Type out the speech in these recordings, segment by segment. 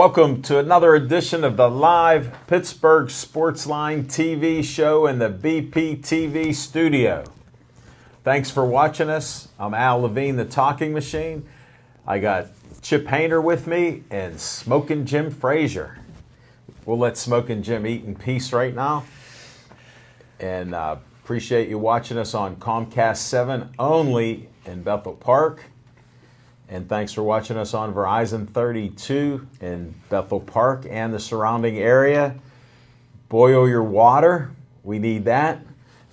Welcome to another edition of the live Pittsburgh Sportsline TV show in the BPTV studio. Thanks for watching us. I'm Al Levine, the Talking Machine. I got Chip Hayner with me and Smokin' Jim Frazier. We'll let Smokin' Jim eat in peace right now. And appreciate you watching us on Comcast 7 only in Bethel Park. And thanks for watching us on Verizon 32 in Bethel Park and the surrounding area. Boil your water. We need that.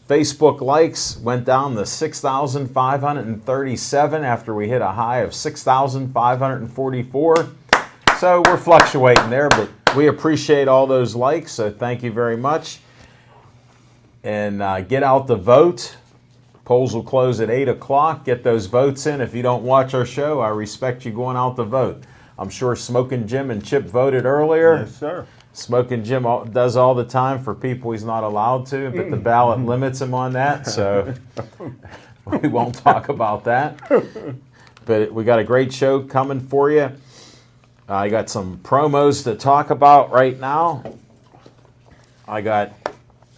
Facebook likes went down to 6,537 after we hit a high of 6,544. So we're fluctuating there, but we appreciate all those likes, so thank you very much. And get out the vote. Polls will close at 8 o'clock. Get those votes in. If you don't watch our show, I respect you going out to vote. I'm sure Smokin' Jim and Chip voted earlier. Yes, sir. Smokin' Jim does all the time for people he's not allowed to, but the ballot limits him on that, so we won't talk about that. But we got a great show coming for you. I got some promos to talk about right now. I got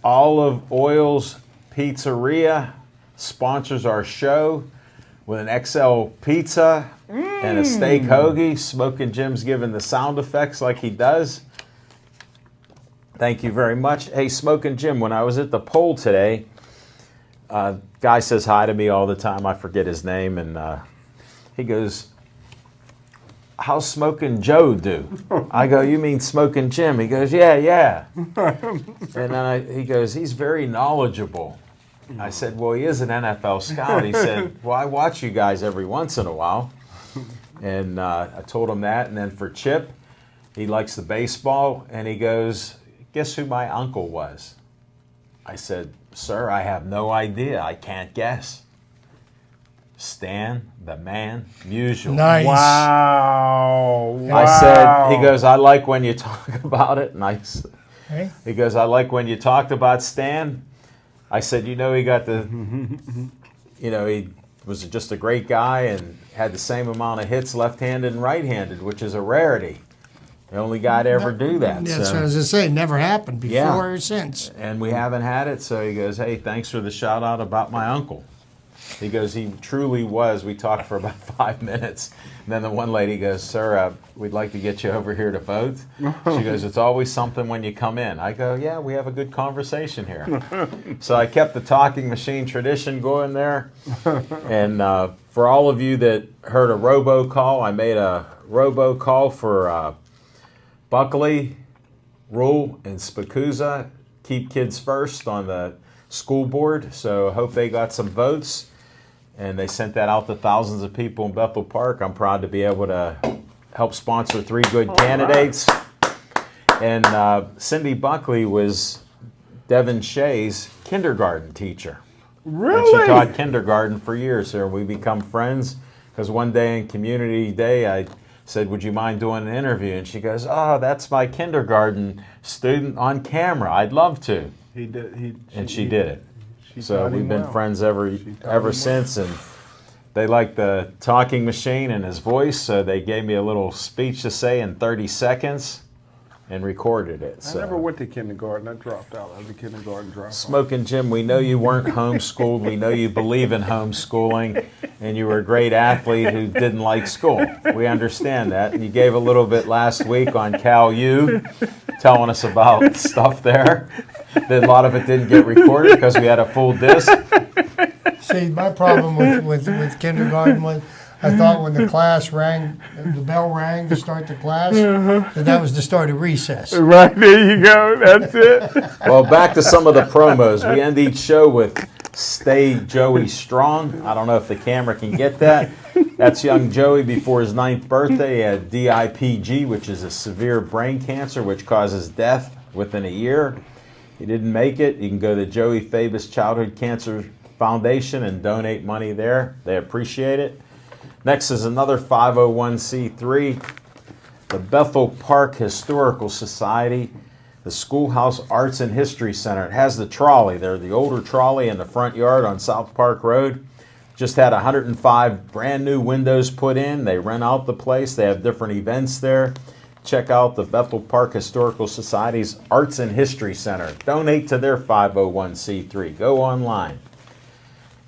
Olive Oil's Pizzeria sponsors our show with an XL pizza and a steak hoagie. Smokin' Jim's giving the sound effects like he does. Thank you very much. Hey, Smokin' Jim, when I was at the poll today, guy says hi to me all the time. I forget his name, and he goes, "How's Smokin' Joe do?" I go, "You mean Smokin' Jim?" He goes, yeah. And then he goes, "He's very knowledgeable." I said, "Well, he is an NFL scout." He said, "Well, I watch you guys every once in a while." And I told him that. And then for Chip, he likes the baseball. And he goes, "Guess who my uncle was?" I said, "Sir, I have no idea. I can't guess." Stan, the man, Musial. Nice. Wow. I said, he goes, "I like when you talk about it." Nice. Hey? He goes, "I like when you talked about Stan." I said, he got the, he was just a great guy and had the same amount of hits left-handed and right-handed, which is a rarity. The only guy to ever do that. That's so. what I was going to say. Never happened before or since. And we haven't had it, so he goes, "Hey, thanks for the shout-out about my uncle." He goes, "He truly was." We talked for about 5 minutes. And then the one lady goes, "Sir, we'd like to get you over here to vote." She goes, "It's always something when you come in." I go, "Yeah, we have a good conversation here." So I kept the Talking Machine tradition going there. And for all of you that heard a robocall, I made a robocall for Buckley, Rule, and Spikuza. Keep kids first on the school board. So I hope they got some votes. And they sent that out to thousands of people in Bethel Park. I'm proud to be able to help sponsor 3 good candidates. And Cindy Buckley was Devin Shea's kindergarten teacher. Really? And she taught kindergarten for years. So we become friends because one day in Community Day, I said, "Would you mind doing an interview?" And she goes, "Oh, that's my kindergarten student on camera. I'd love to." He did. She did it. So we've been friends ever since, and they like the Talking Machine and his voice, so they gave me a little speech to say in 30 seconds and recorded it. I never went to kindergarten. I dropped out of the kindergarten dropout. Smokin' Jim, we know you weren't homeschooled. We know you believe in homeschooling, and you were a great athlete who didn't like school. We understand that. And you gave a little bit last week on Cal U, telling us about stuff there. A lot of it didn't get recorded because we had a full disc. See, my problem with kindergarten was I thought when the class rang, the bell rang to start the class, that was the start of recess. Right, there you go. That's it. Well, back to some of the promos. We end each show with "Stay Joey Strong." I don't know if the camera can get that. That's young Joey before his 9th birthday. He had DIPG, which is a severe brain cancer, which causes death within a year. He didn't make it. You can go to Joey Fabus Childhood Cancer Foundation and donate money there. They appreciate it. Next is another 501c3, the Bethel Park Historical Society, the Schoolhouse Arts and History Center. It has the trolley there, the older trolley in the front yard on South Park Road. Just had 105 brand new windows put in. They rent out the place. They have different events there. check out the Bethel Park Historical Society's Arts and History Center. Donate to their 501c3. Go online.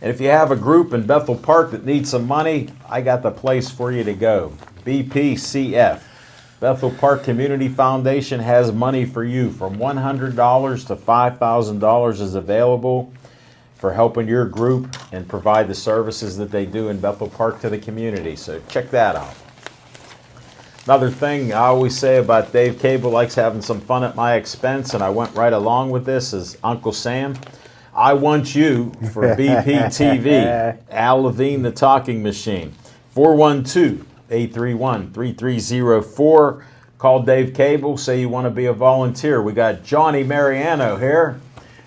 And if you have a group in Bethel Park that needs some money, I got the place for you to go. BPCF. Bethel Park Community Foundation has money for you. From $100 to $5,000 is available for helping your group and provide the services that they do in Bethel Park to the community. So check that out. Another thing I always say about Dave Cable likes having some fun at my expense, and I went right along with this, is Uncle Sam. I want you for BPTV. Al Levine, the talking machine. 412-831-3304. Call Dave Cable, say you want to be a volunteer. We got Johnny Mariano here.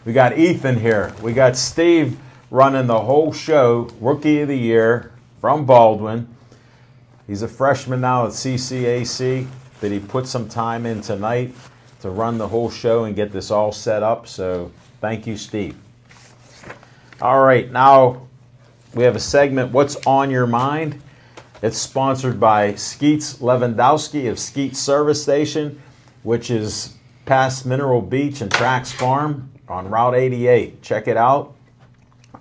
We got Ethan here. We got Steve running the whole show, Rookie of the Year from Baldwin. He's a freshman now at CCAC, but he put some time in tonight to run the whole show and get this all set up. So thank you, Steve. All right, now we have a segment, What's on Your Mind? It's sponsored by Skeets Lewandowski of Skeets Service Station, which is past Mineral Beach and Trax Farm on Route 88. Check it out.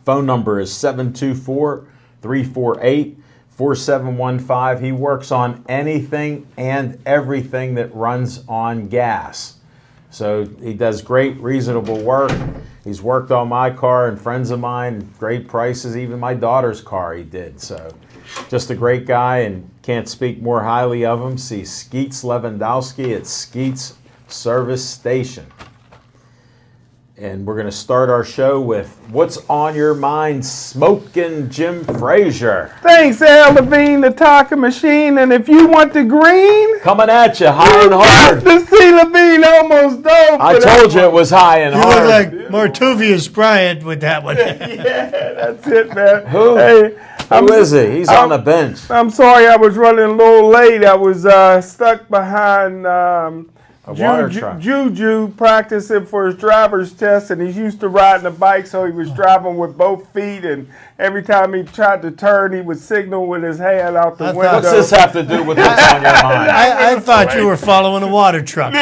Phone number is 724-348-4715. He works on anything and everything that runs on gas. So he does great, reasonable work. He's worked on my car and friends of mine, great prices, even my daughter's car he did. So just a great guy, and can't speak more highly of him. See Skeets Lewandowski at Skeets Service Station. And we're going to start our show with What's on Your Mind, Smoking Jim Frazier. Thanks, Al Levine, the talking machine. And if you want the green, Coming at you high and hard. the C. Levine almost dove. I told you it was high and You hard. look like Martuvius Bryant with that one. Yeah, that's it, man. Who? Hey, Who is he? He's on the bench. I'm sorry I was running a little late. I was stuck behind water truck. Juju practicing for his driver's test, and he's used to riding a bike, so he was driving with both feet, and every time he tried to turn, he would signal with his hand out the window. What's this have to do with what's on your mind? I thought you were following a water truck.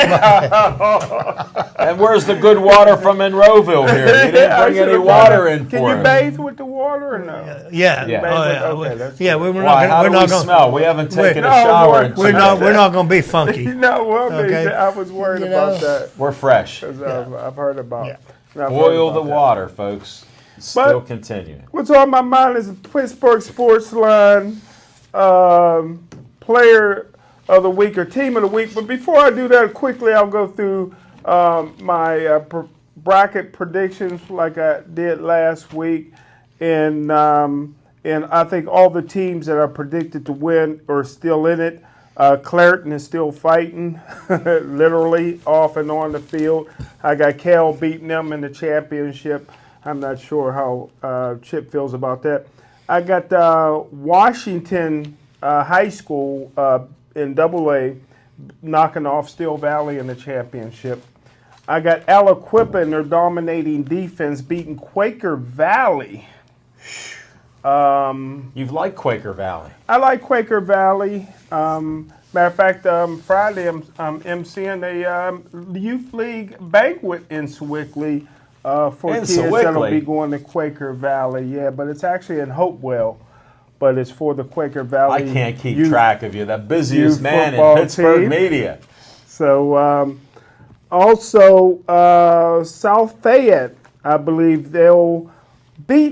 And where's the good water from Monroeville here? You didn't bring any water in Can for you him. bathe with the water or no? Yeah. Yeah. Oh, yeah. Okay, that's Yeah, we're Why? How not do we going. smell? We haven't taken a No, shower in we're two not- days. We're not going to be funky. No, well, Okay. I was worried You about know. that. We're fresh. 'Cause I've heard about Yeah. I've heard Boil about the that. water, folks. Still continuing. What's on my mind is the Pittsburgh Sportsline player of the week or team of the week. But before I do that, quickly I'll go through my bracket predictions like I did last week, and I think all the teams that are predicted to win are still in it. Clareton is still fighting, literally off and on the field. I got Cal beating them in the championship. I'm not sure how Chip feels about that. I got Washington High School in AA knocking off Steel Valley in the championship. I got Aliquippa and their dominating defense beating Quaker Valley. You've liked Quaker Valley. I like Quaker Valley. Matter of fact, Friday I'm emceeing a youth league banquet in Sewickley for kids that'll be going to Quaker Valley. Yeah, but it's actually in Hopewell, but it's for the Quaker Valley. I can't keep youth track of you. The busiest youth man in football Pittsburgh team. media. So also South Fayette, I believe they'll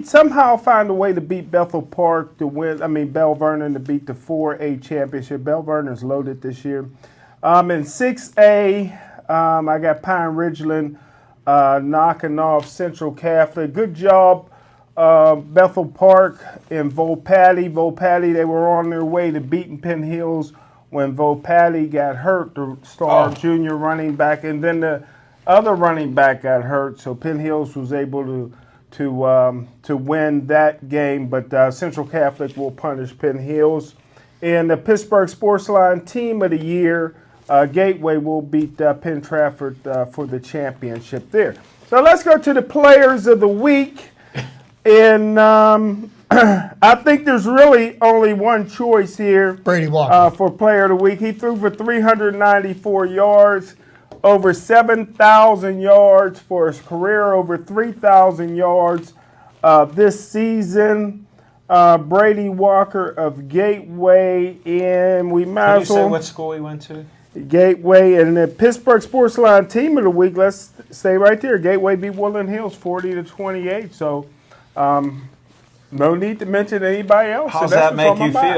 somehow find a way to beat Bethel Park to win. I mean, Bell Vernon to beat the 4A championship. Bell Vernon's loaded this year. In 6A, I got Pine Ridgeland knocking off Central Catholic. Good job, Bethel Park and Volpatty. Volpatty, they were on their way to beating Penn Hills when Volpatty got hurt, the star junior running back, and then the other running back got hurt, so Penn Hills was able to win that game, but Central Catholic will punish Penn Hills. And the Pittsburgh Sportsline Team of the Year, Gateway will beat Penn Trafford for the championship there. So let's go to the Players of the Week. And I think there's really only one choice here. Brady Walker. For Player of the Week. He threw for 394 yards, over 7,000 yards for his career, over 3,000 yards this season. Brady Walker of Gateway, and we might Can you as well say what school he went to? Gateway and the Pittsburgh Sportsline Team of the Week. Let's stay right there. Gateway beat Woodland Hills 40-28. So, no need to mention anybody else. How's So that's that what's make on you my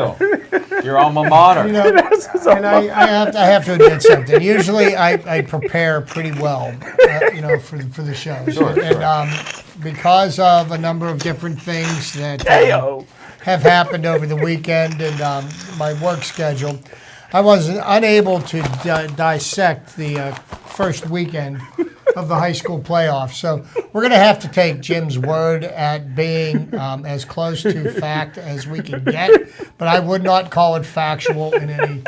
mind. feel? Your alma mater. You know, and I have to admit something. Usually, I prepare pretty well, for the shows. Sure, and because of a number of different things that Heyo. have happened over the weekend and my work schedule, I was unable to dissect the first weekend of the high school playoffs. So we're going to have to take Jim's word at being as close to fact as we can get, but I would not call it factual in any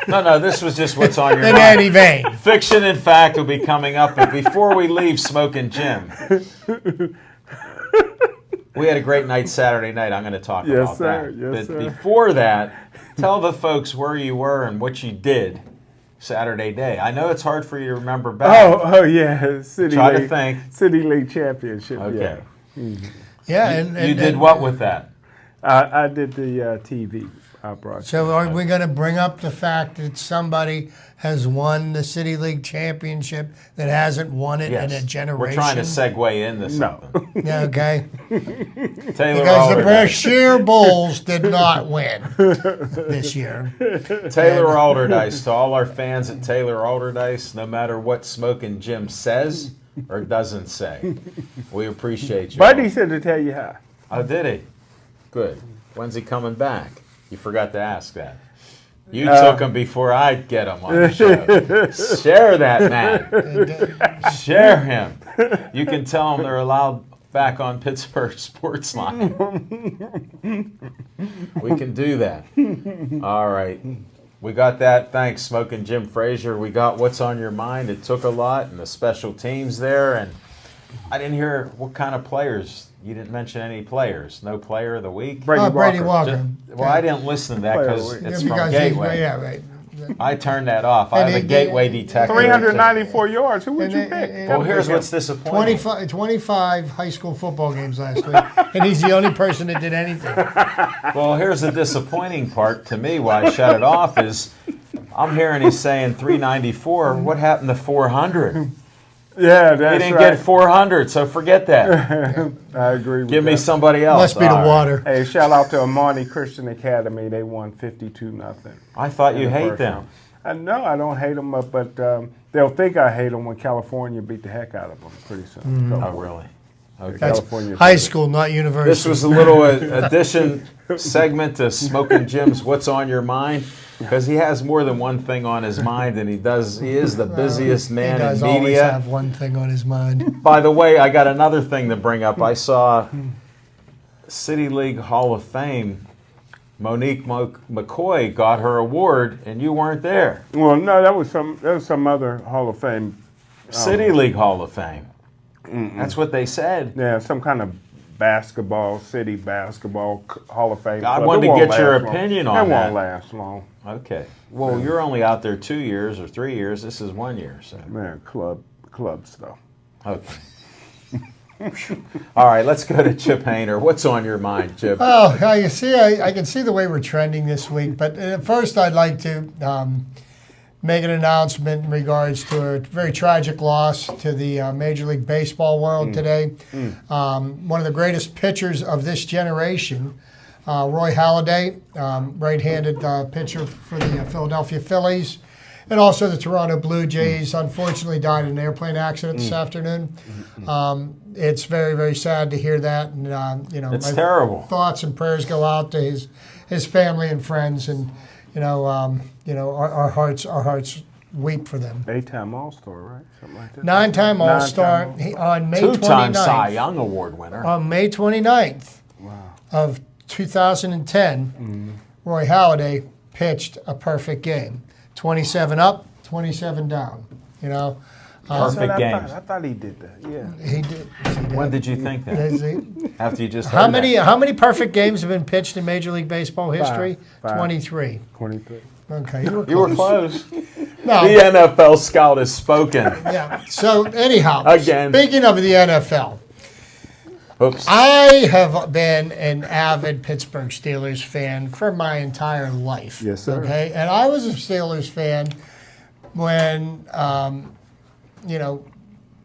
No, this was just what's on your in mind. any vein. Fiction and fact will be coming up. But before we leave Smoking Jim, we had a great night Saturday night. I'm going to talk about sir. that. Yes, But sir. before that, tell the folks where you were and what you did Saturday day. I know it's hard for you to remember back. Oh yeah, City Try to League, think. City League Championship. Okay. Yeah, Yeah, and You did what with that? I did the TV broadcast. So are we going to bring up the fact that somebody has won the City League Championship that hasn't won it in a generation? We're trying to segue into something. Yeah, okay. Taylor Because the Alderdice. Brashear Bulls did not win this year. Taylor Alderdice. To all our fans at Taylor Alderdice, no matter what Smoking Jim says or doesn't say, we appreciate you. Buddy said to tell you hi. Oh, did he? Good. When's he coming back? You forgot to ask that. You took him before I get him on the show. Share that man. Share him. You can tell them they're allowed back on Pittsburgh Sportsline. We can do that. All right. We got that. Thanks, Smoking Jim Frazier. We got What's on Your Mind. It took a lot, and the special teams there. And I didn't hear what kind of players. You didn't mention any players. No player of the week. Brady Walker. Well, I didn't listen to that because it's from Because Gateway. yeah, right. I turned that off. I have a Gateway detector. 394 yards. Who would you And- pick? and- Well, here's what's disappointing. 25 high school football games last week, and he's the only person that did anything. Well, here's the disappointing part to me why I shut it off is I'm hearing he's saying 394. What happened to 400? Yeah, He that's didn't right. get 400, so forget that. I agree with Give me that. somebody else. Must be the All right. water. Hey, shout out to Amani Christian Academy. They won 52-0. I thought you hate them. No, I don't hate them, but they'll think I hate them when California beat the heck out of them pretty soon. Oh, really? Okay. California. High school, not university. This was a little addition segment to Smoking Jim's What's on Your Mind, because he has more than one thing on his mind, and he is the busiest man he does in always media. have one thing on his mind. By the way, I got another thing to bring up. I saw City League Hall of Fame. Monique McCoy got her award, and you weren't there. Well, no, that was some other Hall of Fame. City League Hall of Fame. That's what they said. Yeah, some kind of city basketball Hall of Fame. I club. wanted It to won't get your last long. opinion on It that. won't last long. Okay. Well, you're only out there 2 years or 3 years. This is 1 year. So. Man, club stuff. Okay. All right, let's go to Chip Hayner. What's on your mind, Chip? Oh, you see, I can see the way we're trending this week. But first, I'd like to make an announcement in regards to a very tragic loss to the Major League Baseball world today. One of the greatest pitchers of this generation, Roy Halladay, right-handed pitcher for the Philadelphia Phillies, and also the Toronto Blue Jays, unfortunately died in an airplane accident this afternoon. It's very, very sad to hear that, and It's my terrible. thoughts and prayers go out to his family and friends, and our hearts weep for them. 8-time All-Star, right? Something like that. 9-time All-Star. All-Star. He, on May Two-time Cy 29th. Young Award winner. On May 29th of 2010, Roy Halladay pitched a perfect game. 27 up, 27 down. Perfect games. I thought he did that. Yeah. He did. When did you think that? Is he- After you just How heard many that? how many perfect games have been pitched in Major League Baseball history? Five. 23. 23. Okay, you were You were close. close. No, The NFL scout has spoken. yeah. So anyhow, Again. speaking of the NFL, Oops. I have been an avid Pittsburgh Steelers fan for my entire life. Yes, sir. Okay, and I was a Steelers fan when,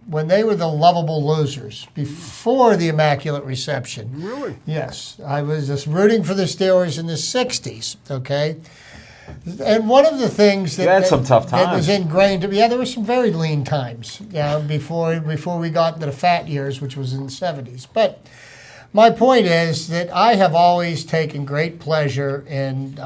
when they were the lovable losers before the Immaculate Reception. Really? Yes, I was just rooting for the Steelers in the '60s. Okay. And one of the things that, You had some tough that was times. ingrained to me, there were some very lean times before we got into the fat years, which was in the '70s. But my point is that I have always taken great pleasure in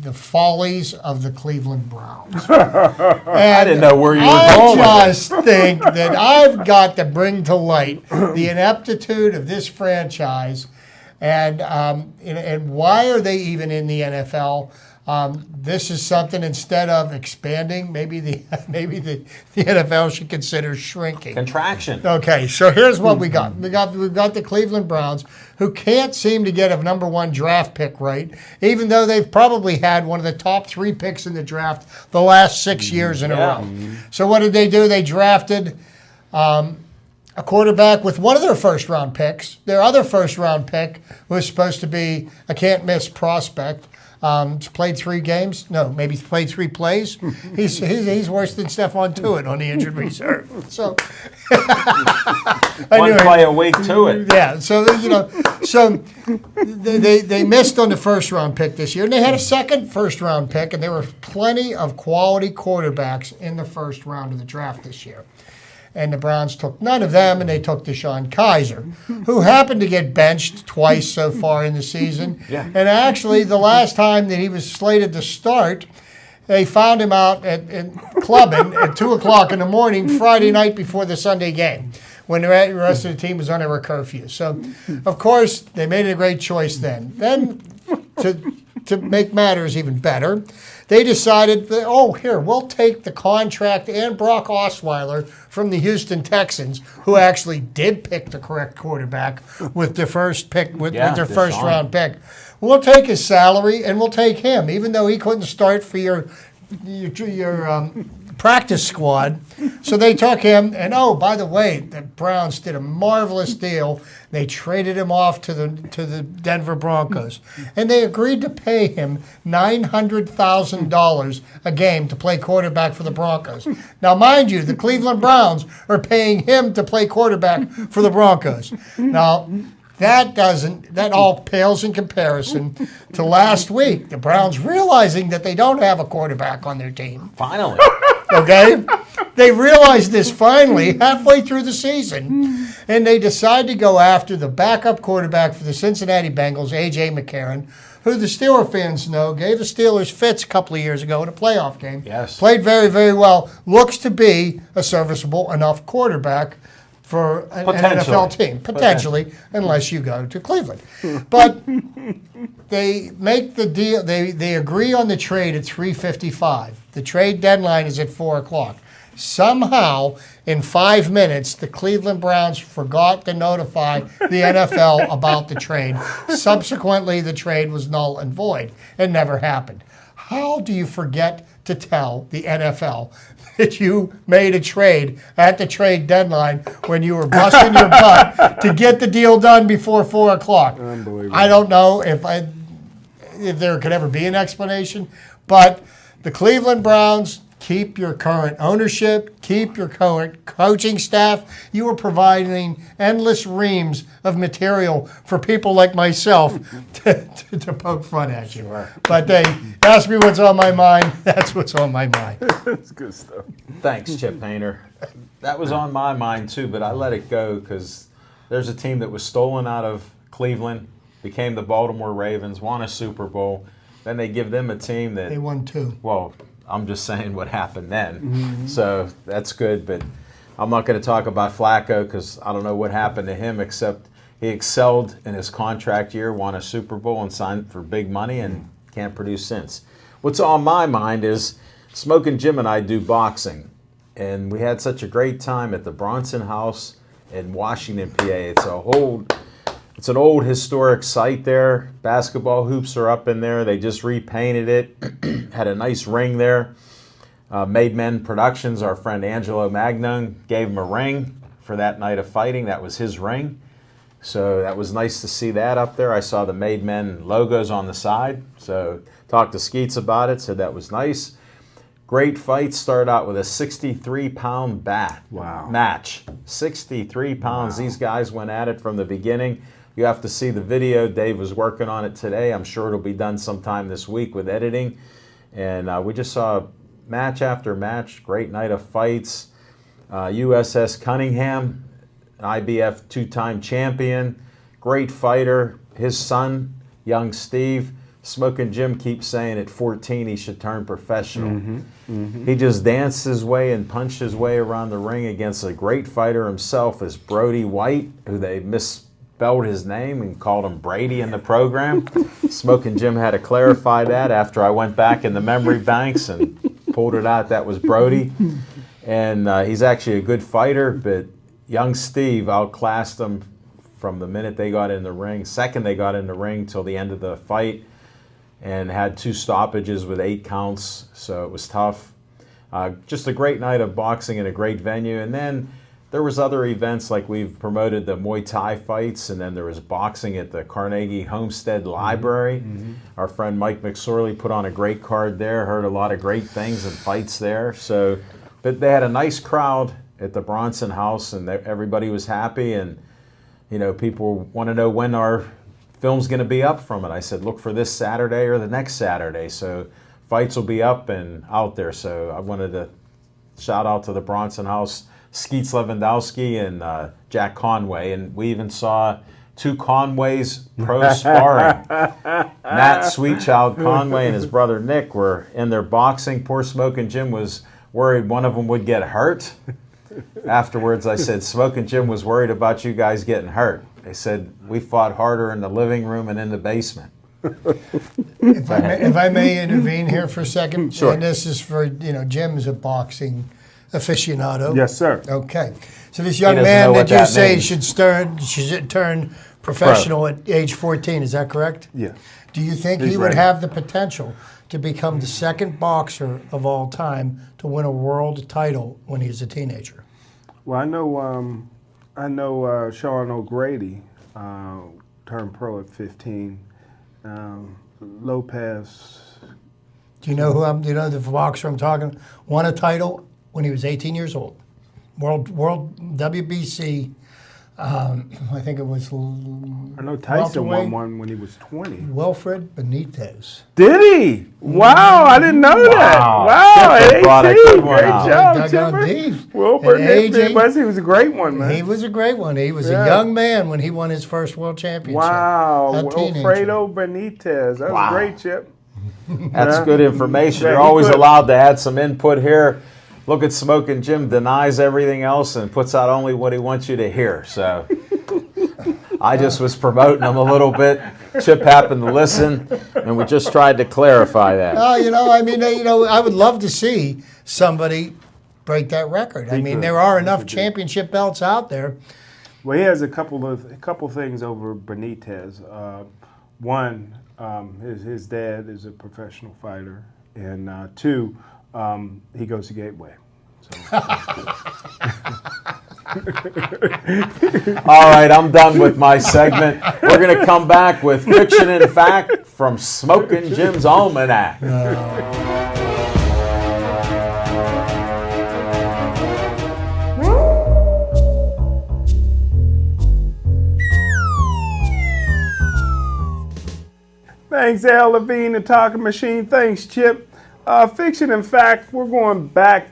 the follies of the Cleveland Browns. I didn't know where you were I going with just think that I've got to bring to light the ineptitude of this franchise, and why are they even in the NFL? This is something, instead of expanding, maybe the NFL should consider shrinking. Contraction. Okay, so here's what we got. We've got the Cleveland Browns, who can't seem to get a number one draft pick right, even though they've probably had one of the top 3 picks in the draft the last 6 years in a row. So what did they do? They drafted a quarterback with one of their first-round picks. Their other first-round pick was supposed to be a can't-miss prospect. Played 3 games. No, maybe played 3 plays. He's worse than Stephon Tuitt on the injured reserve. So One play a week to it. yeah. So they missed on the first round pick this year, and they had a second first round pick, and there were plenty of quality quarterbacks in the first round of the draft this year. And the Browns took none of them, and they took Deshaun Kaiser, who happened to get benched twice so far in the season. Yeah. And actually, the last time that he was slated to start, they found him out at clubbing at 2 o'clock in the morning, Friday night before the Sunday game, when the rest of the team was on a curfew. So, of course, they made a great choice then. Then, to make matters even better, they decided that, we'll take the contract and Brock Osweiler from the Houston Texans, who actually did pick the correct quarterback with their first pick, with their first round pick. We'll take his salary and we'll take him, even though he couldn't start for your practice squad. So they took him, and by the way, the Browns did a marvelous deal. They traded him off to the Denver Broncos, and they agreed to pay him $900,000 a game to play quarterback for the Broncos. Now, mind you, the Cleveland Browns are paying him to play quarterback for the Broncos. Now, that all pales in comparison to last week. The Browns realizing that they don't have a quarterback on their team. Finally. Okay? They realized this finally halfway through the season, and they decided to go after the backup quarterback for the Cincinnati Bengals, A.J. McCarron, who the Steeler fans know gave the Steelers fits a couple of years ago in a playoff game. Yes. Played very, very well. Looks to be a serviceable enough quarterback for an NFL team, potentially, unless you go to Cleveland. But they make the deal. They agree on the trade at 3:55. The trade deadline is at 4 o'clock. Somehow, in 5 minutes, the Cleveland Browns forgot to notify the NFL about the trade. Subsequently, the trade was null and void. It never happened. How do you forget to tell the NFL that you made a trade at the trade deadline when you were busting your butt to get the deal done before 4 o'clock? Unbelievable. I don't know if there could ever be an explanation, but the Cleveland Browns, keep your current ownership, keep your current coaching staff. You are providing endless reams of material for people like myself to poke fun at you. Sure. But they ask me what's on my mind. That's what's on my mind. That's good stuff. Thanks, Chip Painter. That was on my mind too, but I let it go because there's a team that was stolen out of Cleveland, became the Baltimore Ravens, won a Super Bowl. Then they give them a team that They won 2. Well, I'm just saying what happened then. So that's good, but I'm not going to talk about Flacco because I don't know what happened to him except he excelled in his contract year, won a Super Bowl and signed for big money and can't produce since. What's on my mind is Smoking Jim and I do boxing. and we had such a great time at the Bronson House in Washington, PA. It's an old historic site there. Basketball hoops are up in there. They just repainted it. Had a nice ring there. Made Men Productions, our friend Angelo Magnone, gave him a ring for that night of fighting. That was his ring. So that was nice to see that up there. I saw the Made Men logos on the side. So talked to Skeets about it, said that was nice. Great fight. Started out with a 63-pound match. 63 pounds. Wow. These guys went at it from the beginning. You have to see the video. Dave was working on it today. I'm sure it'll be done sometime this week with editing. And we just saw match after match. Great night of fights. USS Cunningham, IBF two-time champion. Great fighter. His son, young Steve. Smoking Jim keeps saying at 14 he should turn professional. He just danced his way and punched his way around the ring against a great fighter himself, as Brody White, who they misspelled his name and called him Brady in the program. Smoking Jim had to clarify that after I went back in the memory banks and pulled it out. That was Brody. And he's actually a good fighter, but young Steve outclassed him from the minute they got in the ring. Second they got in the ring till the end of the fight, and had 2 stoppages with 8 counts, so it was tough. Just a great night of boxing in a great venue. And then there was other events, like we've promoted the Muay Thai fights, and then there was boxing at the Carnegie Homestead Library. Our friend Mike McSorley put on a great card there, heard a lot of great things and fights there. So, but they had a nice crowd at the Bronson House, and everybody was happy, and you know, people want to know when our film's going to be up from it. I said, look for this Saturday or the next Saturday. So fights will be up and out there. So I wanted to shout out to the Bronson House, Skeets Lewandowski and Jack Conway. And we even saw 2 Conways pro sparring. Matt Sweetchild Conway and his brother Nick were in their boxing. Poor Smoking Jim was worried one of them would get hurt. Afterwards, I said, Smoking Jim was worried about you guys getting hurt. They said, we fought harder in the living room and in the basement. If I may intervene here for a second. Sure. And this is for, Jim is a boxing aficionado. Yes, sir. Okay. So this young doesn't man know what that you that say means. should turn professional at age 14, is that correct? Yeah. Do you think He's he would ready. have the potential to become the second boxer of all time to win a world title when he was a teenager? Well, I know Sean O'Grady turned pro at 15. Lopez. Do you know the boxer I'm talking? Won a title when he was 18 years old. World WBC. I think it was. I know Tyson won one when he was 20. Wilfred Benitez. Did he? Wow, I didn't know that. Wow, Chipper at brought a 18. good one Great out. job, Dug out Chipper. deep. Wilford At age he was a great one, man. He was a great one. He was Yeah. a young man when he won his first world championship. Wow, A teenager. Alfredo Benitez. That was Wow. great, Chip. That's Yeah. good information. Yeah, You're he always could. allowed to add some input here. Look at Smoking Jim, denies everything else and puts out only what he wants you to hear. So I just was promoting him a little bit. Chip happened to listen, and we just tried to clarify that. I would love to see somebody break that record. I mean, could. there are enough He could. championship belts out there. Well, he has a couple things over Benitez. One, his dad is a professional fighter, and 2, he goes to Gateway. So. All right, I'm done with my segment. We're going to come back with Fiction and Fact from Smoking Jim's Almanac. Thanks, Al Levine, the Talking Machine. Thanks, Chip. Fiction and Fact, we're going back,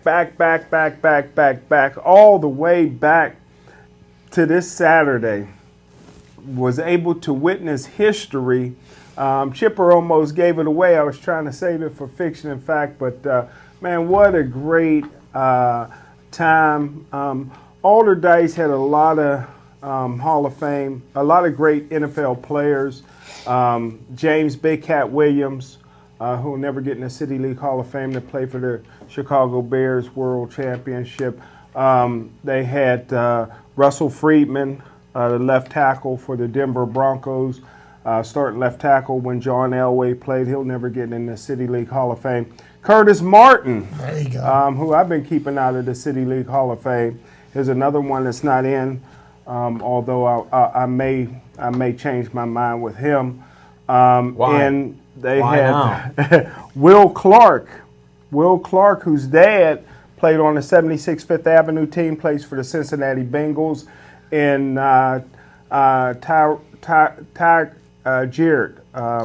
all the way back to this Saturday. Was able to witness history. Chipper almost gave it away. I was trying to save it for Fiction and Fact, but man, what a great time. Alderdice had a lot of Hall of Fame, a lot of great NFL players. James Big Cat Williams, who will never get in the City League Hall of Fame, to play for the Chicago Bears World Championship. They had Russell Friedman, the left tackle for the Denver Broncos, starting left tackle when John Elway played. He'll never get in the City League Hall of Fame. Curtis Martin, There you go. who I've been keeping out of the City League Hall of Fame, is another one that's not in. Although I may change my mind with him. Why? And they Why had Will Clark, whose dad played on the 76 Fifth Avenue team, plays for the Cincinnati Bengals, and Jarrett,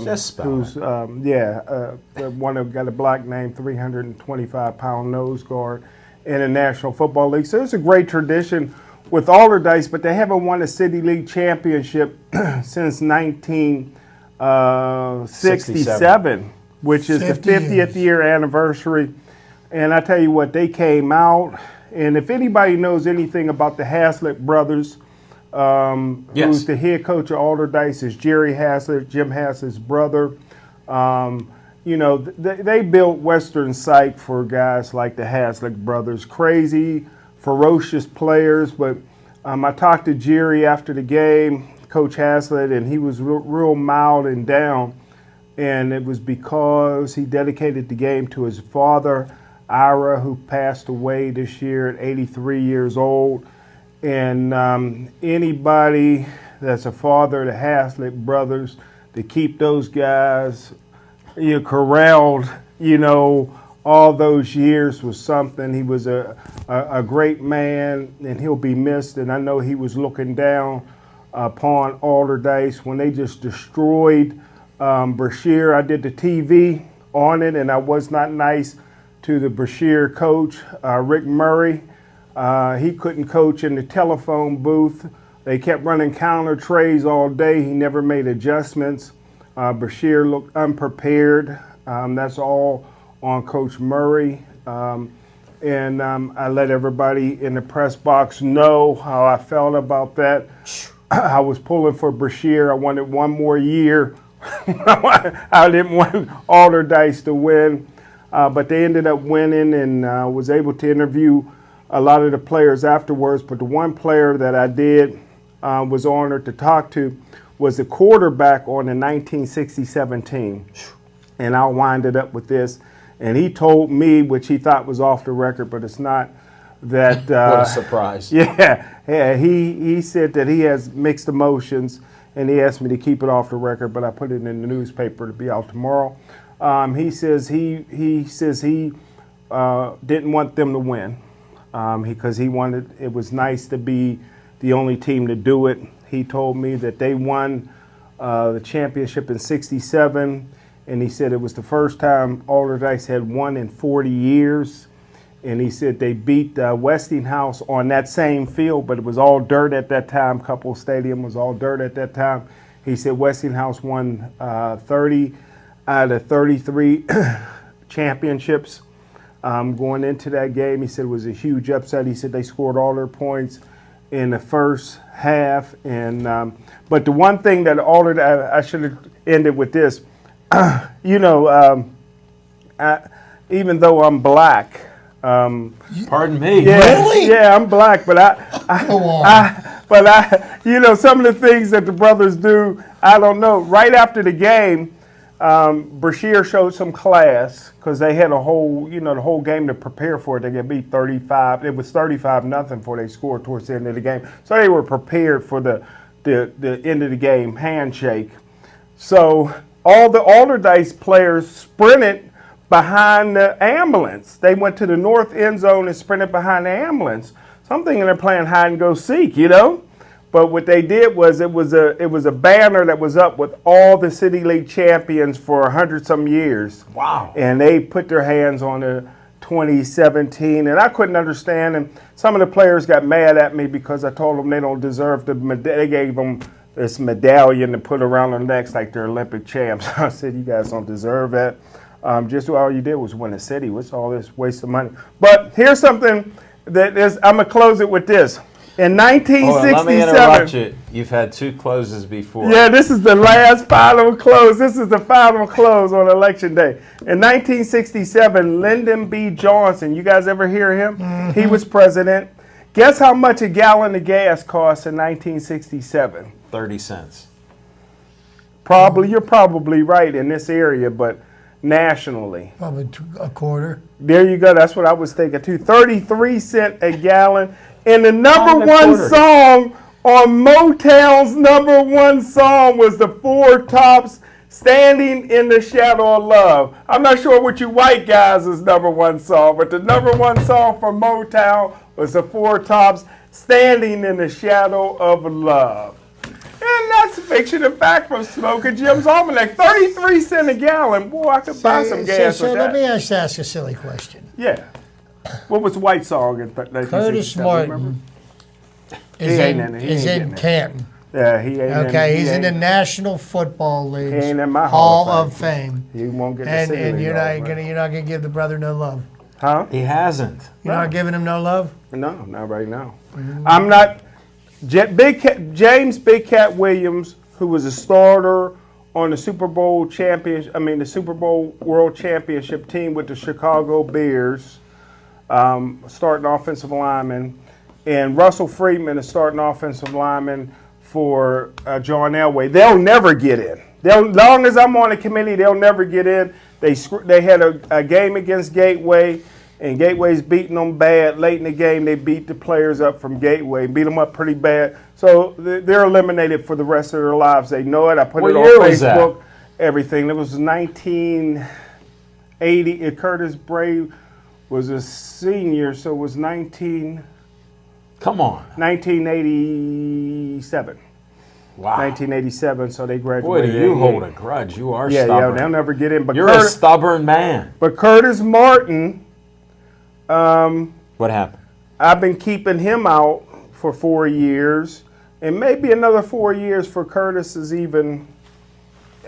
Just spell who's one of got a black name, 325-pound nose guard in the National Football League. So it's a great tradition with Alderdice, but they haven't won a City League championship since 1967, which is the 50th year anniversary. And I tell you what, they came out, and if anybody knows anything about the Haslett brothers, Yes. who's the head coach of Alderdice, is Jerry Haslett, Jim Haslett's brother. They built Western Psych for guys like the Haslett brothers. Crazy, ferocious players, but I talked to Jerry after the game, Coach Haslett, and he was real mild and down, and it was because he dedicated the game to his father, Ira, who passed away this year at 83 years old. And anybody that's a father of the Haslett brothers, to keep those guys corralled, all those years was something. He was a great man, and he'll be missed. And I know he was looking down upon Alderdice when they just destroyed Brashear. I did the TV on it, and I was not nice to the Brashear coach, Rick Murray. He couldn't coach in the telephone booth. They kept running counter trays all day. He never made adjustments. Brashear looked unprepared. That's all on Coach Murray. And I let everybody in the press box know how I felt about that. I was pulling for Brashear. I wanted one more year. I didn't want Alderdice to win. But they ended up winning, and was able to interview a lot of the players afterwards. But the one player that I did was honored to talk to was the quarterback on the 1967 team. And I'll wind it up with this. And he told me, which he thought was off the record, but it's not, that What a surprise. Yeah, he said that he has mixed emotions, and he asked me to keep it off the record, but I put it in the newspaper to be out tomorrow. He says he didn't want them to win because he wanted, it was nice to be the only team to do it. He told me that they won the championship in '67, and he said it was the first time Alderdice had won in 40 years. And he said they beat Westinghouse on that same field, but it was all dirt at that time. Couple Stadium was all dirt at that time. He said Westinghouse won 30 out of 33 championships going into that game. He said it was a huge upset. He said they scored all their points in the first half. And but the one thing that I should have ended with this, even though I'm black. Pardon me. Yeah, Really? Yeah, I'm black, but Go on. some of the things that the brothers do, I don't know. Right after the game, Brashear showed some class because they had the whole game to prepare for it. They got beat 35. It was 35-0 before they scored towards the end of the game. So they were prepared for the end of the game handshake. So all the Alderdice players sprinted behind the ambulance. They went to the north end zone and sprinted behind the ambulance. So I'm thinking they're playing hide and go seek, But what they did was it was a banner that was up with all the City League champions for 100-some years. Wow. And they put their hands on the 2017, and I couldn't understand. And some of the players got mad at me because I told them they don't deserve they gave them this medallion to put around their necks like they're Olympic champs. I said, you guys don't deserve that. Just all you did was win the city. What's all this waste of money? But here's something that is, I'm going to close it with this. In Let me interrupt 1967. you. You've had 2 closes before. Yeah, this is the last final close. This is the final close on Election Day. In 1967, Lyndon B. Johnson, you guys ever hear him? Mm-hmm. He was president. Guess how much a gallon of gas cost in 1967? 30 cents. You're probably right in this area, but nationally. Probably a quarter. There you go. That's what I was thinking too. 33 cents a gallon. And the number $1.25. one song on Motown's number one song was the Four Tops, Standing in the Shadow of Love. I'm not sure what you white guys' number one song, but the number one song from Motown was the Four Tops, Standing in the Shadow of Love. And that's fiction and fact from Smoking Jim's Almanac. 33 cents a gallon. Boy, I could buy some gas so with let that. me ask a silly question. Yeah. What was the white song in 1967? Curtis Martin is in Canton. Yeah, he ain't. Okay, he's in the National Football League ain't in my Hall of Fame. He won't get the And city you're league not gonna give the brother no love. Huh? He hasn't. You're not giving him no love. No, not right now. I'm not. James Big Cat Williams, who was a starter on the Super Bowl the Super Bowl World Championship team with the Chicago Bears, starting offensive lineman, and Russell Friedman, a starting offensive lineman for John Elway. They'll never get in. As long as I'm on the committee, they'll never get in. They had a game against Gateway, and Gateway's beating them bad. Late in the game, they beat the players up from Gateway, beat them up pretty bad. So they're eliminated for the rest of their lives. They know it. I put it on Facebook, everything. It was 1980. Curtis Brave was a senior, so it was 1987. Wow. 1987, so they Boy, graduated. do you hold a grudge. You are Yeah, stubborn. they'll never get in. But You're a stubborn man. But Curtis Martin, What happened? I've been keeping him out for 4 years, and maybe another 4 years for Curtis is even.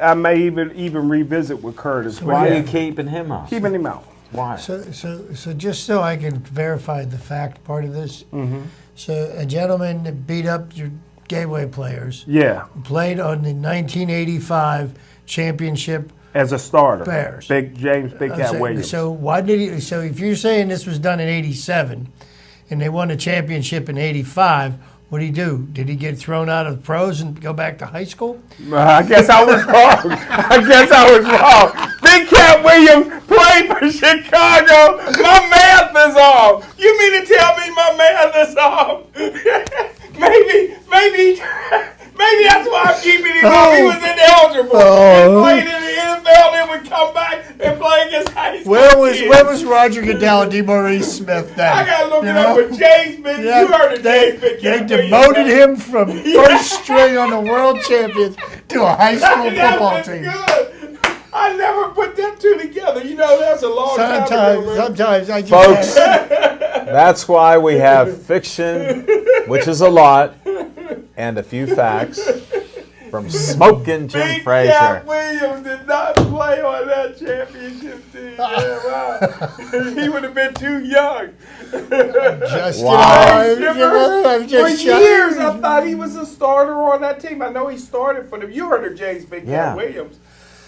I may even revisit with Curtis. But Why yeah, are you keeping him out? keeping him out? Why? So just so I can verify the fact part of this. So a gentleman that beat up your Gateway players Yeah, played on the 1985 championship as a starter. Bears. James Big Cat Williams. So why did he? So if you're saying this was done in '87, and they won the championship in '85, what did he do? Did he get thrown out of the pros and go back to high school? I guess I was wrong. Big Cat Williams played for Chicago. My math is off. You mean to tell me my math is off? maybe that's why I'm keeping him off. He was ineligible. He played in the NFL and would come back and play against high school. Where was Roger Goodell and DeMaurice Smith then? I gotta look it up with James Big. Yeah, You heard of James Big They Cat demoted him from first string on the world champions to a high school football team. Good. I never put them two together. You know, that's a long time ago. Sometimes I just Folks, that's why we have fiction, which is a lot, and a few facts from Smoking Jim Big Frazier. Cat Williams did not play on that championship team. Yeah, wow. He would have been too young. just Wow. I'm For just years, I thought he was a starter on that team. I know he started for them. You heard of James Big Cat Yeah. Williams.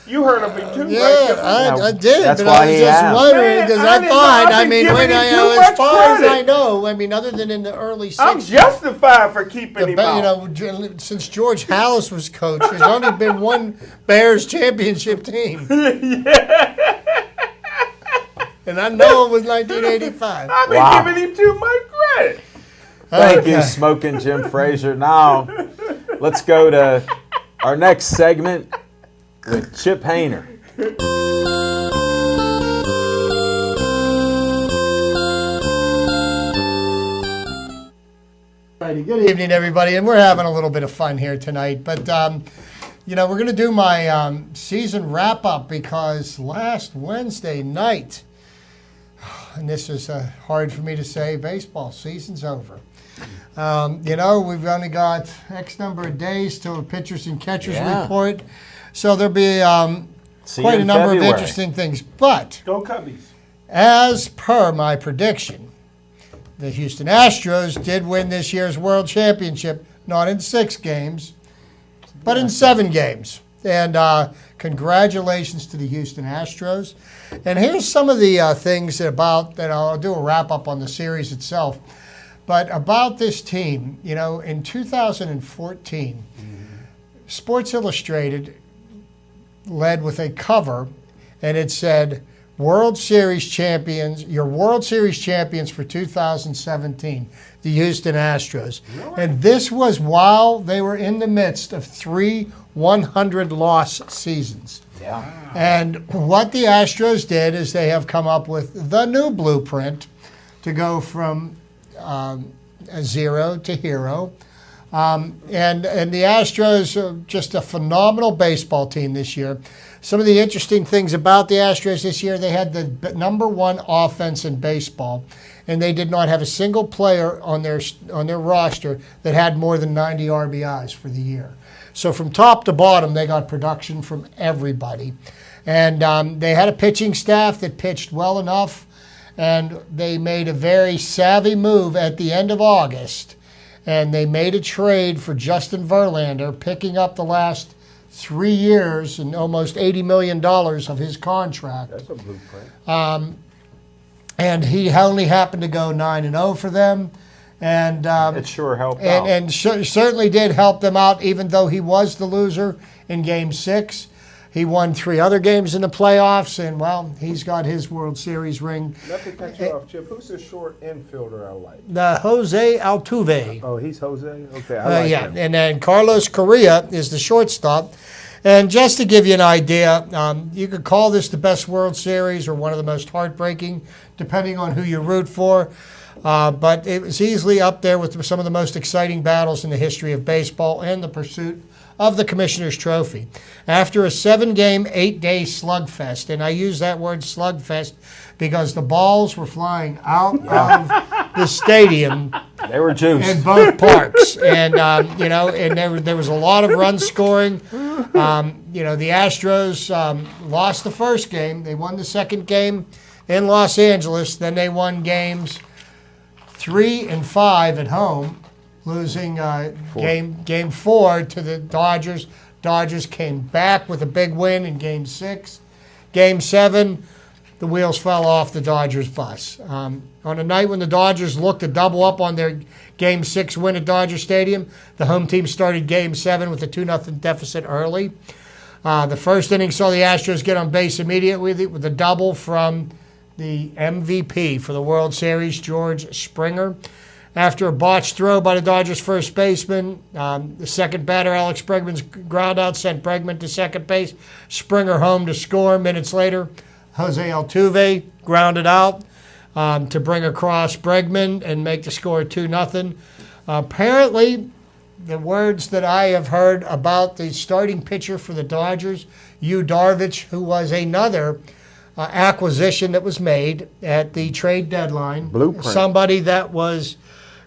You heard of him too, right? Yeah, I did, That's but why I was he just asked. wondering because Man, I I didn't know. thought, I've I been mean, giving when him I too know, as much far as I credit. know, I mean, other than in the early 60s. I'm justified for keeping him out. Since George Hallis was coach, there's only been one Bears championship team. And I know it was 1985. I've been Wow. giving him too much credit. Thank you, Okay. Smoking Jim Frazier. Now, let's go to our next segment with Chip Hayner. Good evening, everybody, and we're having a little bit of fun here tonight. But we're going to do my season wrap up because last Wednesday night, and this is hard for me to say, baseball season's over. We've only got X number of days till a pitchers and catchers report, so there'll be quite a number of interesting things. But Go Cubbies. as per my prediction, the Houston Astros did win this year's World Championship, not in 6 games, but in 7 games. And congratulations to the Houston Astros. And here's some of the things about, that I'll do a wrap-up on the series itself, but about this team. You know, in 2014, Sports Illustrated led with a cover, and it said, World Series champions, your World Series champions for 2017, the Houston Astros. Really? And this was while they were in the midst of 3 100-loss seasons. Yeah. And what the Astros did is they have come up with the new blueprint to go from 0 to hero. And the Astros are just a phenomenal baseball team this year. Some of the interesting things about the Astros this year, they had the #1 offense in baseball, and they did not have a single player on their roster that had more than 90 RBIs for the year. So from top to bottom, they got production from everybody. And they had a pitching staff that pitched well enough, and they made a very savvy move at the end of August, and they made a trade for Justin Verlander, picking up the last 3 years and almost $80 million of his contract. That's a blueprint. And he only happened to go 9-0 for them. And it sure helped out. And certainly did help them out, even though he was the loser in Game 6. He won 3 other games in the playoffs, and, well, he's got his World Series ring. Not to cut you off, Chip. Who's the short infielder I like? The Jose Altuve. Oh, he's Jose? Okay, I like him. And then Carlos Correa is the shortstop. And just to give you an idea, you could call this the best World Series or one of the most heartbreaking, depending on who you root for. But it was easily up there with some of the most exciting battles in the history of baseball and the pursuit of the Commissioner's Trophy. After a 7-game, 8-day slugfest, and I use that word slugfest because the balls were flying out of the stadium. They were juiced. In both parks. And, and there was a lot of run scoring. The Astros lost the first game. They won the second game in Los Angeles. Then they won games 3 and 5 at home, losing game 4 to the Dodgers. Dodgers came back with a big win in Game 6. Game 7, the wheels fell off the Dodgers bus. On a night when the Dodgers looked to double up on their Game 6 win at Dodger Stadium, the home team started Game 7 with a 2-0 deficit early. The first inning saw the Astros get on base immediately with a double from the MVP for the World Series, George Springer. After a botched throw by the Dodgers first baseman, the second batter, Alex Bregman's ground out, sent Bregman to second base. Springer home to score. Minutes later, Jose Altuve grounded out to bring across Bregman and make the score 2-0. Apparently, the words that I have heard about the starting pitcher for the Dodgers, Yu Darvish, who was another acquisition that was made at the trade deadline. Blueprint. Somebody that was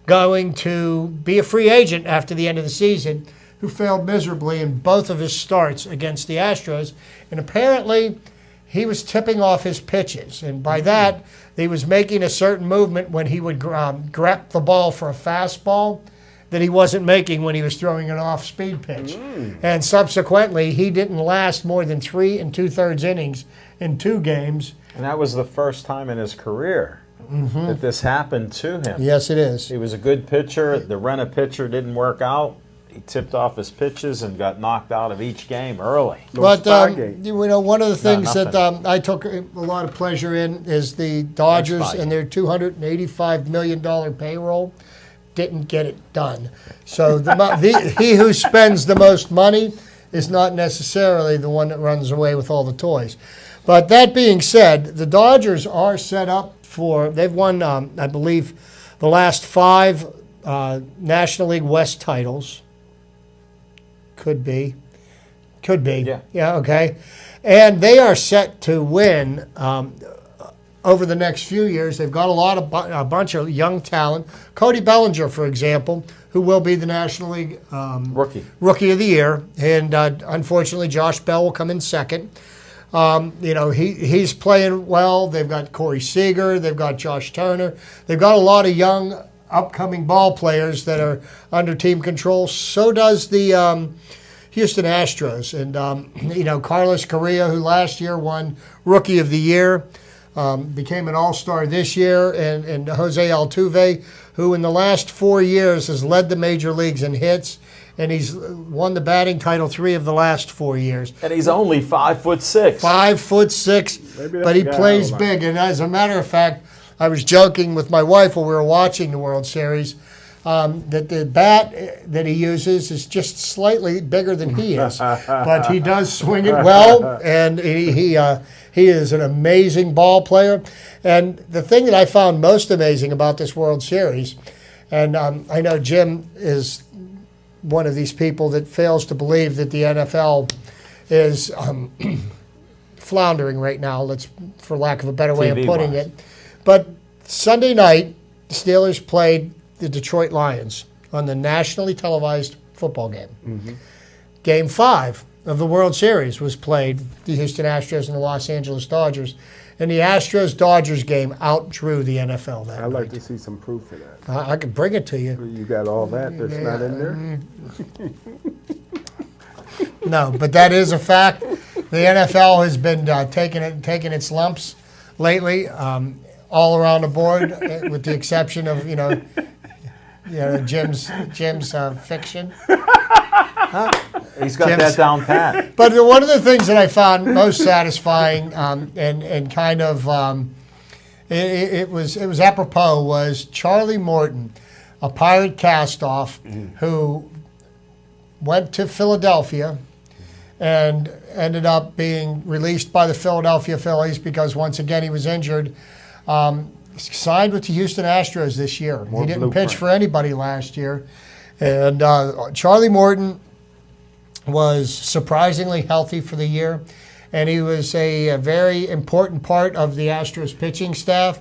going to be a free agent after the end of the season, who failed miserably in both of his starts against the Astros. And apparently, he was tipping off his pitches. And by that, he was making a certain movement when he would grab the ball for a fastball that he wasn't making when he was throwing an off-speed pitch. And subsequently, he didn't last more than 3 2/3 innings in 2 games. And that was the first time in his career that this happened to him. Yes, it is. He was a good pitcher. The rent-a-pitcher didn't work out. He tipped off his pitches and got knocked out of each game early. But one of the things that I took a lot of pleasure in is the Dodgers and their $285 million payroll didn't get it done. So he who spends the most money is not necessarily the one that runs away with all the toys. But that being said, the Dodgers are set up they've won, I believe, the last 5 National League West titles. Could be. Yeah, okay. And they are set to win over the next few years. They've got a bunch of young talent. Cody Bellinger, for example, who will be the National League Rookie of the Year. And unfortunately, Josh Bell will come in second. He's playing well. They've got Corey Seager. They've got Josh Turner. They've got a lot of young, upcoming ball players that are under team control. So does the Houston Astros. And, Carlos Correa, who last year won Rookie of the Year, became an all-star this year, and Jose Altuve, who in the last 4 years has led the major leagues in hits, and he's won the batting title 3 of the last 4 years. And he's only 5'6". 5'6", but he plays big. And as a matter of fact, I was joking with my wife while we were watching the World Series that the bat that he uses is just slightly bigger than he is, but he does swing it well, and he is an amazing ball player. And the thing that I found most amazing about this World Series, and I know Jim is one of these people that fails to believe that the NFL is floundering right now, for lack of a better way of putting it. But Sunday night, the Steelers played the Detroit Lions on the nationally televised football game. Mm-hmm. Game 5 of the World Series was played, the Houston Astros and the Los Angeles Dodgers. And the Astros-Dodgers game outdrew the NFL that night. I'd like to see some proof of that. I can bring it to you. You got all that that's not in there? No, but that is a fact. The NFL has been taking its lumps lately, all around the board, with the exception of Jim's fiction. He's got that down pat. But one of the things that I found most satisfying and kind of it was apropos was Charlie Morton, a Pirate cast-off who went to Philadelphia and ended up being released by the Philadelphia Phillies because once again he was injured. Signed with the Houston Astros this year. He didn't pitch for anybody last year. And Charlie Morton was surprisingly healthy for the year, and he was a very important part of the Astros pitching staff.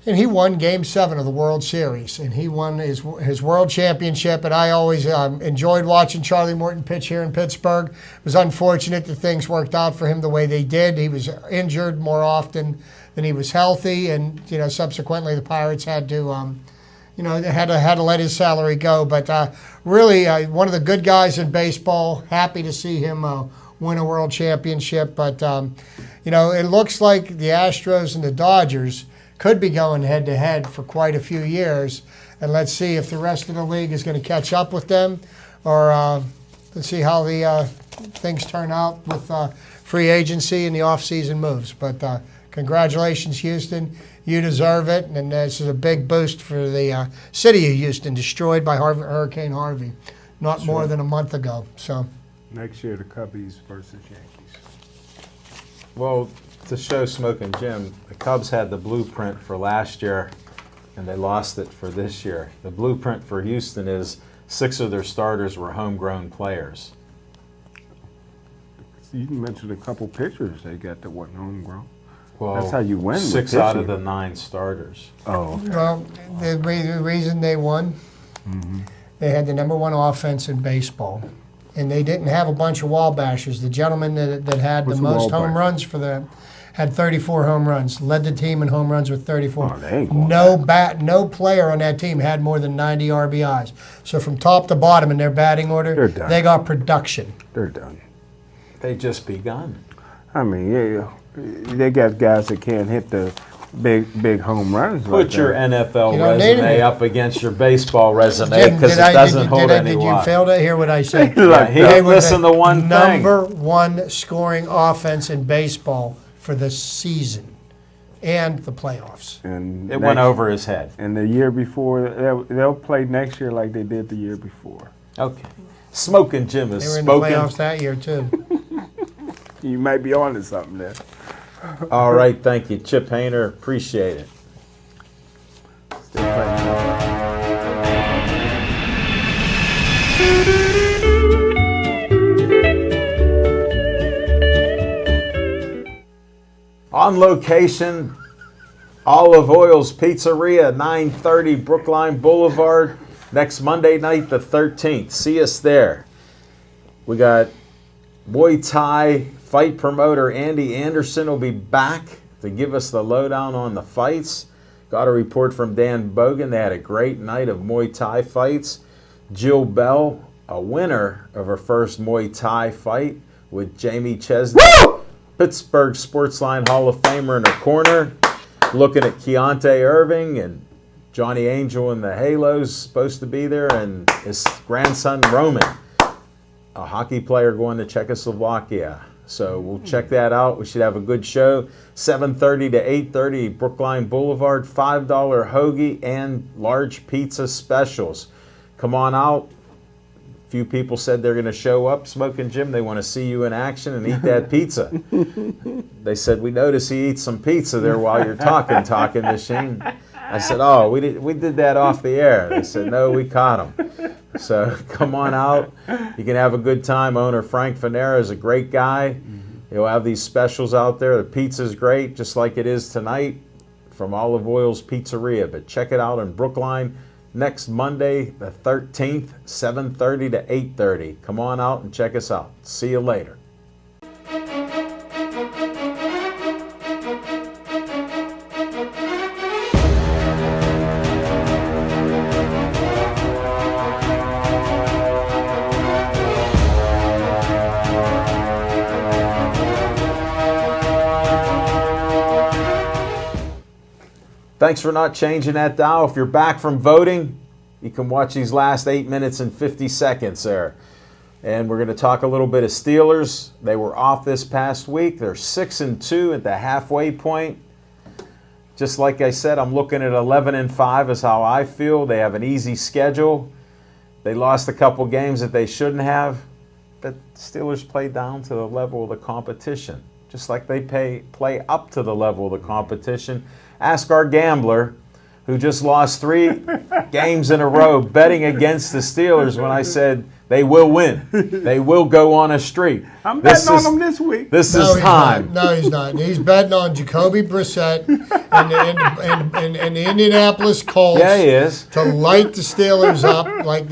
And he won Game 7 of the World Series, and he won his World Championship. And I always enjoyed watching Charlie Morton pitch here in Pittsburgh. It was unfortunate that things worked out for him the way they did. He was injured more often than he was healthy, and subsequently the Pirates had to had to let his salary go. But really, one of the good guys in baseball. Happy to see him win a World Championship. But it looks like the Astros and the Dodgers could be going head-to-head for quite a few years. And let's see if the rest of the league is going to catch up with them, or let's see how the things turn out with free agency and the off-season moves. But congratulations, Houston. You deserve it. And this is a big boost for the city of Houston, destroyed by Hurricane Harvey not more than a month ago. So next year, the Cubbies versus Yankees. Well, to show Smoke and Jim, the Cubs had the blueprint for last year, and they lost it for this year. The blueprint for Houston is 6 of their starters were homegrown players. You mentioned a couple pitchers they got that wasn't homegrown. Well, that's how you win. 6 out of the 9 starters. Oh, okay. Well, the reason they won, they had the #1 offense in baseball, and they didn't have a bunch of wall bashers. The gentleman that had the most home runs for them had 34 home runs, led the team in home runs with 34. Oh, they ain't going No player on that team had more than 90 RBIs. So from top to bottom in their batting order, they got production. They're done. They just begun. I mean, they got guys that can't hit the big home runs. Put your NFL resume up against your baseball resume, because it doesn't hold any water. Did you fail to hear what I said? He didn't listen to one thing. #1 scoring offense in baseball for the season and the playoffs. And it went over his head. And the year before, they'll play next year like they did the year before. Okay. Smoke and Jim is spoken. They were in the playoffs that year, too. You might be on to something there. All right, thank you. Chip Hayner, appreciate it. Still playing. On location, Olive Oil's Pizzeria, 930 Brookline Boulevard, next Monday night, the 13th. See us there. We got Muay Thai, Fight promoter Andy Anderson will be back to give us the lowdown on the fights. Got a report from Dan Bogan. They had a great night of Muay Thai fights. Jill Bell, a winner of her first Muay Thai fight with Jamie Chesney. Woo! Pittsburgh Sportsline Hall of Famer in her corner. Looking at Keontae Irving and Johnny Angel and the Halos supposed to be there, and his grandson Roman, a hockey player going to Czechoslovakia. So we'll check that out. We should have a good show. 7:30 to 8:30, Brookline Boulevard, $5 hoagie and large pizza specials. Come on out. A few people said they're going to show up, Smoking Jim. They want to see you in action and eat that pizza. They said, we noticed he eats some pizza there while you're talking machine. I said, oh, we did that off the air. They said, no, we caught him. So come on out. You can have a good time. Owner Frank Fanera is a great guy. He'll have these specials out there. The pizza's great, just like it is tonight from Olive Oil's Pizzeria. But check it out in Brookline next Monday, the 13th, 7:30 to 8:30. Come on out and check us out. See you later. Thanks for not changing that dial. If you're back from voting, you can watch these last 8 minutes and 50 seconds there. And we're going to talk a little bit of Steelers. They were off this past week. They're 6-2 at the halfway point. Just like I said, I'm looking at 11-5 is how I feel. They have an easy schedule. They lost a couple games that they shouldn't have. But Steelers play down to the level of the competition, just like they play up to the level of the competition. Ask our gambler, who just lost 3 games in a row betting against the Steelers when I said they will win. They will go on a streak. I'm betting on them this week. This is time. No, he's not. He's betting on Jacoby Brissett and the Indianapolis Colts. Yeah, he is. To light the Steelers up like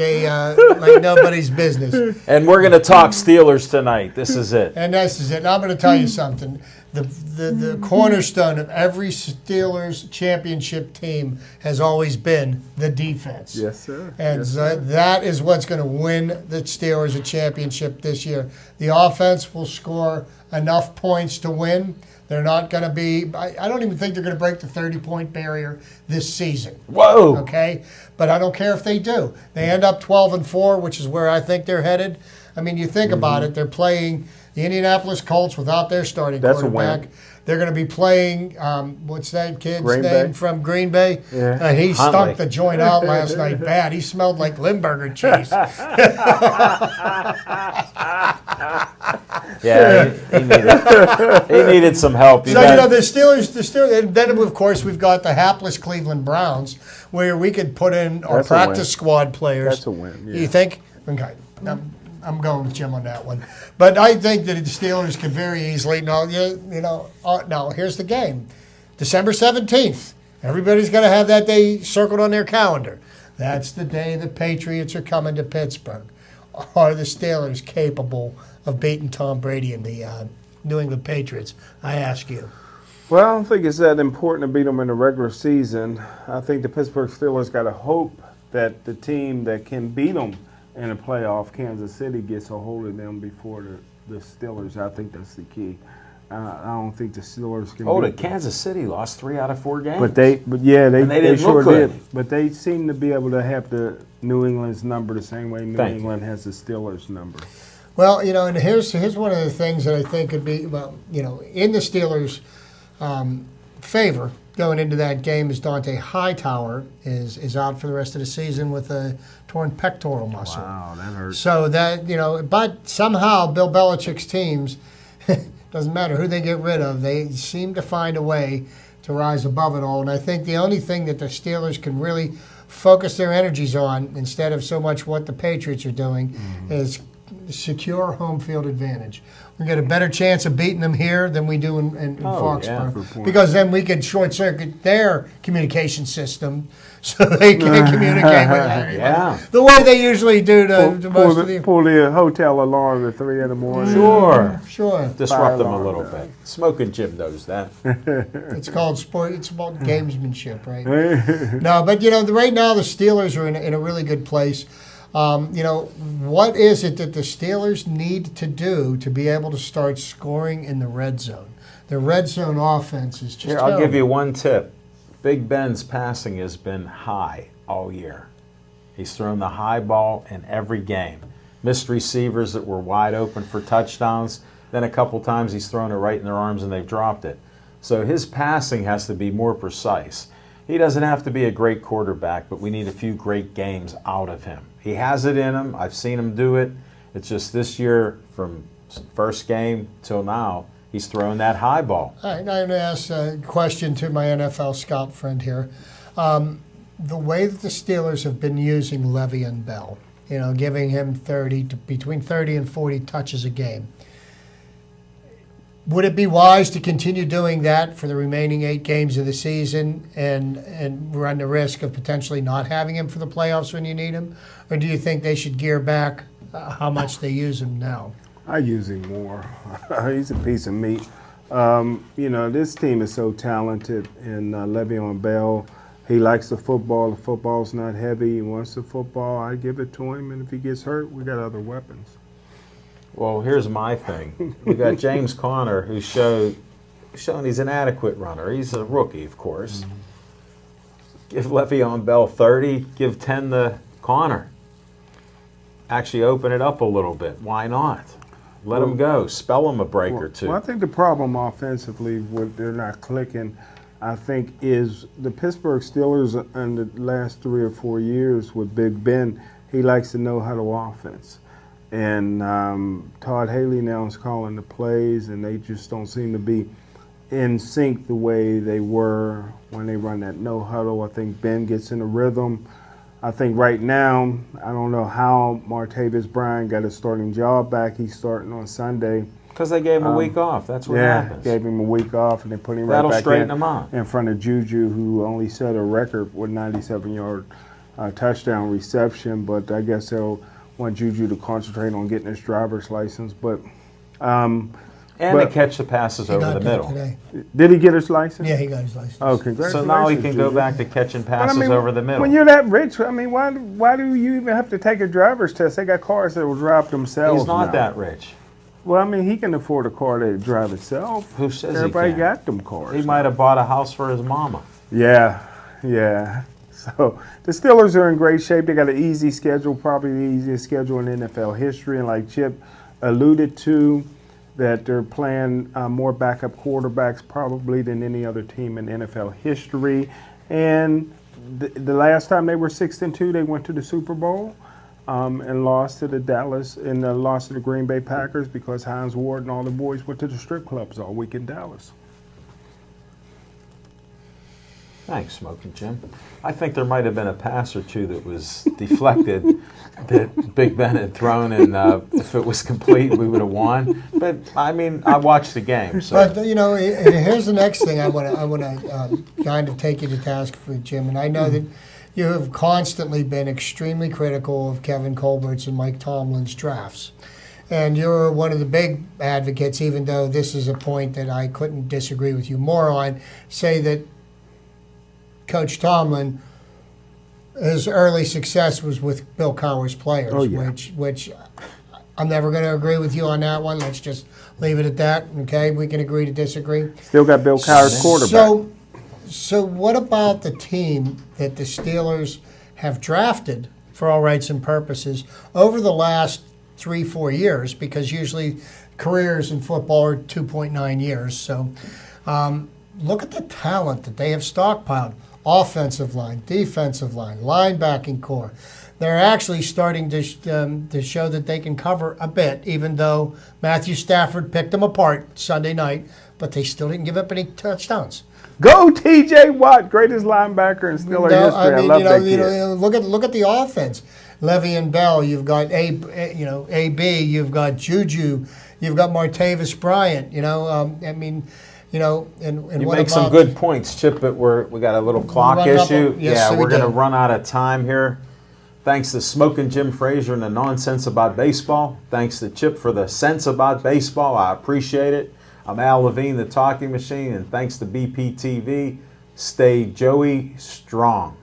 nobody's business. And we're going to talk Steelers tonight. This is it. And this is it. And I'm going to tell you something. The cornerstone of every Steelers championship team has always been the defense. Yes, sir. And yes, sir. that is what's going to win the Steelers a championship this year. The offense will score enough points to win. They're not going to be, I don't even think they're going to break the 30-point barrier this season. Whoa. Okay? But I don't care if they do. They end up 12-4, which is where I think they're headed. I mean, you think about it. They're playing the Indianapolis Colts without their starting quarterback. Win. They're going to be playing, what's that kid's Green name Bay. From Green Bay? Yeah. He Huntley. stunk the joint out last night bad. He smelled like Limburger cheese. Yeah, he needed some help. So, the Steelers, and then, of course, we've got the hapless Cleveland Browns, where we could put in our That's a practice win. squad players. That's a win, yeah. You think? Okay. I'm going with Jim on that one. But I think that the Steelers could very easily, now here's the game. December 17th. Everybody's going to have that day circled on their calendar. That's the day the Patriots are coming to Pittsburgh. Are the Steelers capable of beating Tom Brady and the New England Patriots? I ask you. Well, I don't think it's that important to beat them in the regular season. I think the Pittsburgh Steelers got to hope that the team that can beat them in the playoff, Kansas City, gets a hold of them before the Steelers. I think that's the key. I don't think the Steelers can. Hold it, Kansas City lost 3 out of 4 games. But they didn't sure look good. did. But they seem to be able to have the New England's number the same way New England has the Steelers' number. Well, and here's one of the things that I think could be, in the Steelers' favor going into that game is Dante Hightower is out for the rest of the season with a torn pectoral muscle. Wow, that hurts. So that, but somehow Bill Belichick's teams, doesn't matter who they get rid of, they seem to find a way to rise above it all. And I think the only thing that the Steelers can really focus their energies on, instead of so much what the Patriots are doing, is secure home field advantage. We get a better chance of beating them here than we do in Foxborough. Yeah. Good point. Because then we could short circuit their communication system so they can communicate with everybody. Yeah. The way they usually do to most of the... Pull the hotel alarm at 3 in the morning. Sure. Sure. Disrupt them a alarm, little yeah. bit. Smoking Jim knows that. It's called sport. It's about gamesmanship, right? No, but right now the Steelers are in a really good place. What is it that the Steelers need to do to be able to start scoring in the red zone? The red zone offense is just Here, terrible. I'll give you one tip. Big Ben's passing has been high all year. He's thrown the high ball in every game. Missed receivers that were wide open for touchdowns. Then a couple times he's thrown it right in their arms and they've dropped it. So his passing has to be more precise. He doesn't have to be a great quarterback, but we need a few great games out of him. He has it in him. I've seen him do it. It's just this year, from first game till now, he's throwing that high ball. All right, I'm going to ask a question to my NFL scout friend here. The way that the Steelers have been using Le'Veon Bell, giving him between 30 and 40 touches a game, would it be wise to continue doing that for the remaining 8 games of the season and run the risk of potentially not having him for the playoffs when you need him? Or do you think they should gear back how much they use him now? I use him more. He's a piece of meat. This team is so talented, and Le'Veon Bell, he likes the football. The football's not heavy. He wants the football. I give it to him, and if he gets hurt, we got other weapons. Well, here's my thing. We got James Conner, who's shown he's an adequate runner. He's a rookie, of course. Give Le'Veon Bell 30, give 10 to Conner. Actually open it up a little bit. Why not? Let him go. Spell him a break or two. Well, I think the problem offensively, what they're not clicking, I think, is the Pittsburgh Steelers in the last 3 or 4 years with Big Ben. He likes to know how to offense. And Todd Haley now is calling the plays, and they just don't seem to be in sync the way they were when they run that no huddle. I think Ben gets in a rhythm. I think right now, I don't know how Martavis Bryant got his starting job back. He's starting on Sunday. Because they gave him a week off. That's what happens. Gave him a week off, and they put him That'll right back straighten him out. in front of Juju, who only set a record with 97-yard touchdown reception. But I guess they'll want Juju to concentrate on getting his driver's license. But to catch the passes He over got the that middle. today. Did he get his license? Yeah, he got his license. Oh, congratulations. So now he can go Juju. back to catching But, passes over the middle. When you're that rich, why do you even have to take a driver's test? They got cars that will drive themselves. He's not now. that rich. Well, he can afford a car to drive itself. Who says Everybody he can't? got them cars. He might have bought a house for his mama. Yeah. So the Steelers are in great shape. They got an easy schedule, probably the easiest schedule in NFL history. And like Chip alluded to, that they're playing more backup quarterbacks probably than any other team in NFL history. And the last time they were 6-2, they went to the Super Bowl and lost to the lost to the Green Bay Packers because Hines Ward and all the boys went to the strip clubs all week in Dallas. Thanks, Smoking Jim. I think there might have been a pass or two that was deflected that Big Ben had thrown, and if it was complete, we would have won. But I watched the game. So. But here's the next thing I want to kind of take you to task for, Jim. And I know that you have constantly been extremely critical of Kevin Colbert's and Mike Tomlin's drafts. And you're one of the big advocates, even though this is a point that I couldn't disagree with you more on, say that Coach Tomlin, his early success was with Bill Cowher's players, which I'm never going to agree with you on that one. Let's just leave it at that, okay? We can agree to disagree. Still got Bill Cowher's quarterback. So what about the team that the Steelers have drafted, for all rights and purposes, over the last 3-4 years, because usually careers in football are 2.9 years. So look at the talent that they have stockpiled. Offensive line, defensive line, linebacking core. They're actually starting to show that they can cover a bit, even though Matthew Stafford picked them apart Sunday night, but they still didn't give up any touchdowns. Go T.J. Watt, greatest linebacker in Steeler history. I love that kid. Look at the offense. Le'Veon Bell, you've got AB, you've got Juju, You've got Martavis Bryant. I mean, and You what make some about- good points, Chip, but we got a little clock running up issue. on- yes, yeah, so we we're going to do. run out of time here. Thanks to Smoking Jim Frazier and the nonsense about baseball. Thanks to Chip for the sense about baseball. I appreciate it. I'm Al Levine, the talking machine, and thanks to BPTV. Stay Joey strong.